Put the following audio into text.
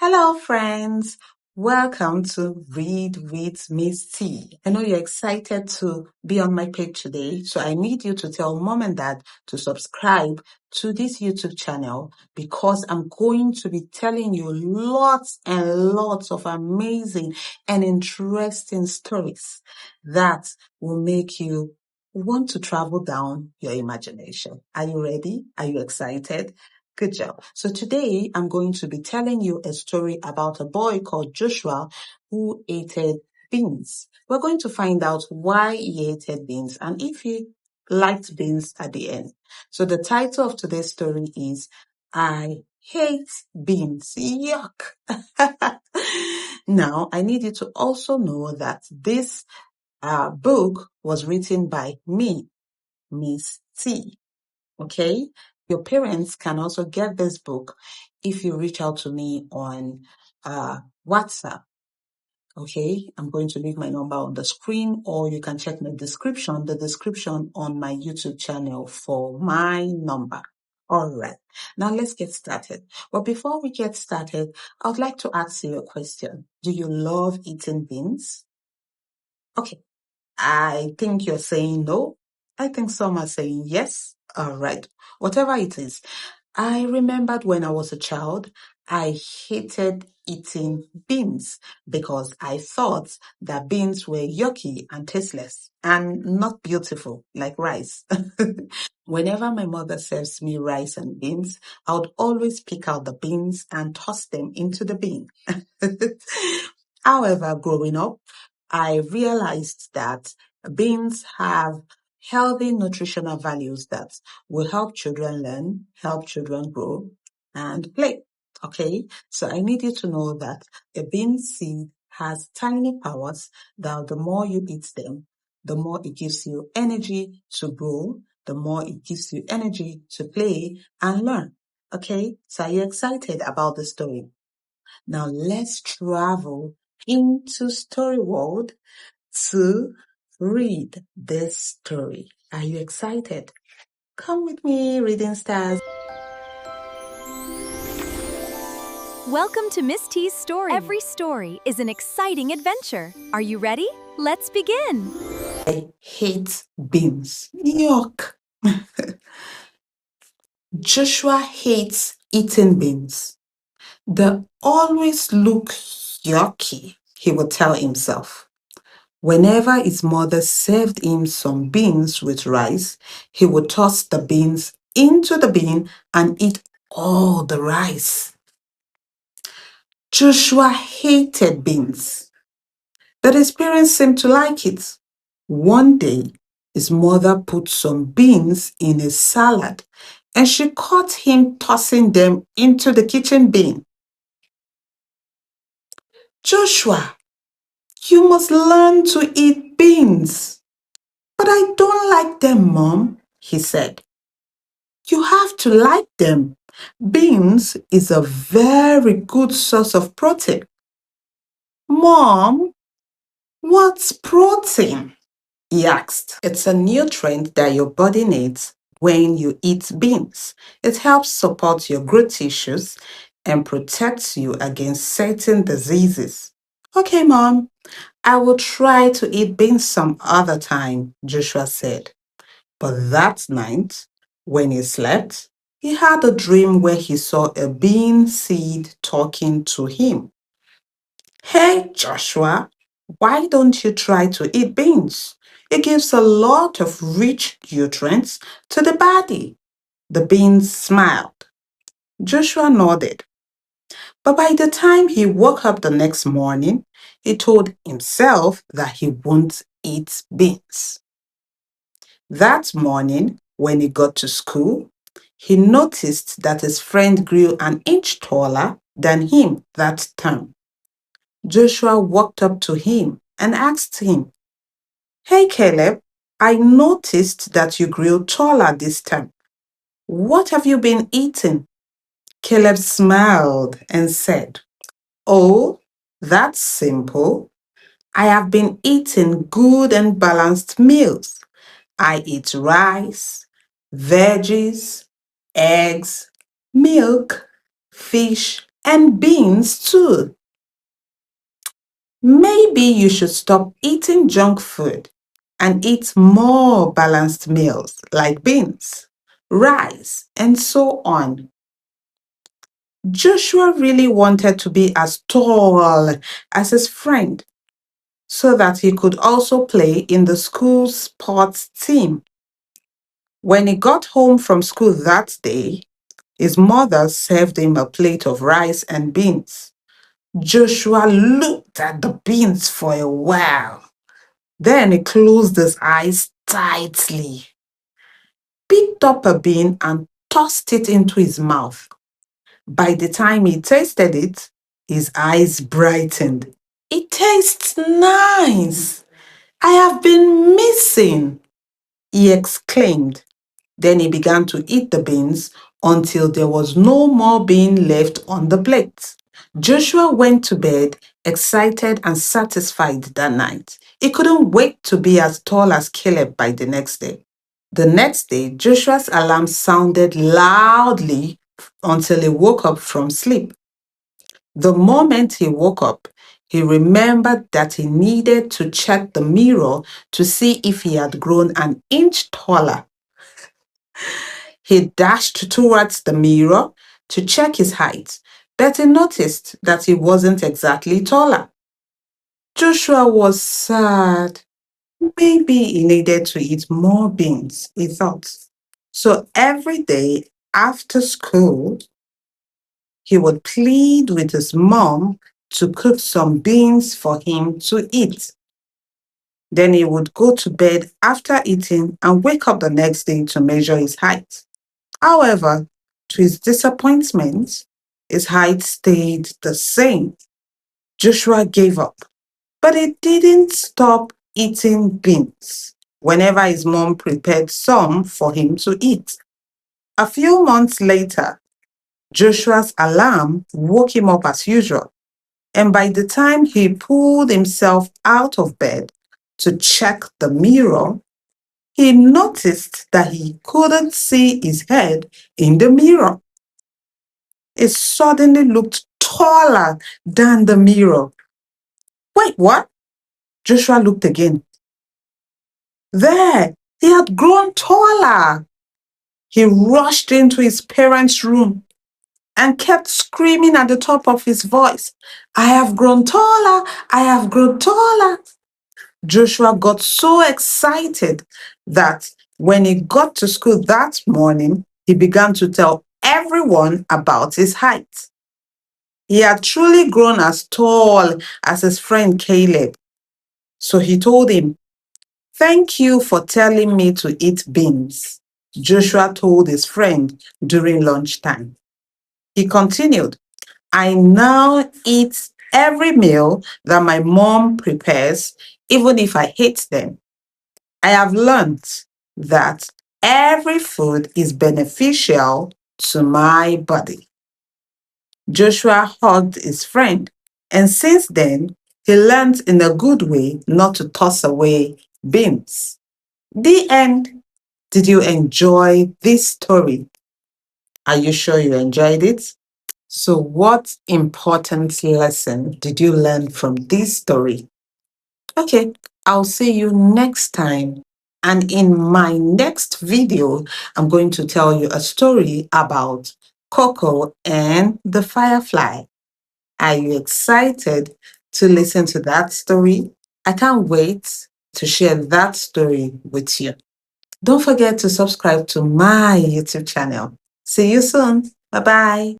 Hello, friends. Welcome to Read with Miss T. I know you're excited to be on my page today, so I need you to tell mom and dad to subscribe to this YouTube channel because I'm going to be telling you lots and lots of amazing and interesting stories that will make you want to travel down your imagination. Are you ready? Are you excited? Good job. So today I'm going to be telling you a story about a boy called Joshua who hated beans. We're going to find out why he hated beans and if he liked beans at the end. So the title of today's story is I Hate Beans. Yuck. Now, I need you to also know that this book was written by me, Miss T. Okay, your parents can also get this book if you reach out to me on WhatsApp. Okay, I'm going to leave my number on the screen, or you can check the description on my YouTube channel for my number. All right, now let's get started. But before we get started, I would like to ask you a question. Do you love eating beans? Okay, I think you're saying no. I think some are saying yes. All right. Whatever it is. I remembered when I was a child, I hated eating beans because I thought that beans were yucky and tasteless and not beautiful like rice. Whenever my mother serves me rice and beans, I would always pick out the beans and toss them into the bin. However, growing up, I realized that beans have healthy nutritional values that will help children learn, help children grow, and play. Okay, so I need you to know that a bean seed has tiny powers that the more you eat them, the more it gives you energy to grow, the more it gives you energy to play and learn. Okay, so are you excited about the story? Now let's travel into story world to read this story. Are you excited? Come with me, reading stars. Welcome to Miss T's story. Every story is an exciting adventure. Are you ready? Let's begin. I hate beans. Yuck. Joshua hates eating beans. They always look yucky, he would tell himself. Whenever his mother served him some beans with rice, he would toss the beans into the bin and eat all the rice. Joshua hated beans, but his parents seemed to like it. One day, his mother put some beans in a salad and she caught him tossing them into the kitchen bin. Joshua, you must learn to eat beans. But I don't like them, Mom, he said. You have to like them. Beans is a very good source of protein. Mom, what's protein? He asked. It's a nutrient that your body needs when you eat beans. It helps support your growth tissues and protects you against certain diseases. Okay, Mom, I will try to eat beans some other time, Joshua said. But that night, when he slept, he had a dream where he saw a bean seed talking to him. Hey, Joshua, why don't you try to eat beans? It gives a lot of rich nutrients to the body. The bean smiled. Joshua nodded. But by the time he woke up the next morning, he told himself that he won't eat beans. That morning, when he got to school, he noticed that his friend grew an inch taller than him that term. Joshua walked up to him and asked him, Hey Caleb, I noticed that you grew taller this time. What have you been eating? Caleb smiled and said, Oh, that's simple. I have been eating good and balanced meals. I eat rice, veggies, eggs, milk, fish, and beans too. Maybe you should stop eating junk food and eat more balanced meals like beans, rice, and so on. Joshua really wanted to be as tall as his friend so that he could also play in the school sports team. When he got home from school that day, his mother served him a plate of rice and beans. Joshua looked at the beans for a while. Then he closed his eyes tightly, picked up a bean, and tossed it into his mouth. By the time he tasted it, his eyes brightened. It tastes nice. I have been missing, he exclaimed. Then he began to eat the beans until there was no more bean left on the plate. Joshua went to bed excited and satisfied that night. He couldn't wait to be as tall as Caleb by the next day. The next day, Joshua's alarm sounded loudly until he woke up from sleep. The moment he woke up, he remembered that he needed to check the mirror to see if he had grown an inch taller. He dashed towards the mirror to check his height, but he noticed that he wasn't exactly taller. Joshua was sad. Maybe he needed to eat more beans, he thought. So every day after school, he would plead with his mom to cook some beans for him to eat. Then he would go to bed after eating and wake up the next day to measure his height. However, to his disappointment, his height stayed the same. Joshua gave up, but he didn't stop eating beans whenever his mom prepared some for him to eat. A few months later, Joshua's alarm woke him up as usual, and by the time he pulled himself out of bed to check the mirror, he noticed that he couldn't see his head in the mirror. He suddenly looked taller than the mirror. Wait, what? Joshua looked again. There, he had grown taller. He rushed into his parents' room and kept screaming at the top of his voice, I have grown taller, I have grown taller. Joshua got so excited that when he got to school that morning, he began to tell everyone about his height. He had truly grown as tall as his friend Caleb. So he told him, Thank you for telling me to eat beans, Joshua told his friend during lunchtime. He continued, I now eat every meal that my mom prepares, even if I hate them. I have learned that every food is beneficial to my body. Joshua hugged his friend, and since then, he learned in a good way not to toss away beans. The end. Did you enjoy this story? Are you sure you enjoyed it? So, what important lesson did you learn from this story? Okay, I'll see you next time. And in my next video, I'm going to tell you a story about Coco and the firefly. Are you excited to listen to that story? I can't wait to share that story with you. Don't forget to subscribe to my YouTube channel. See you soon. Bye bye.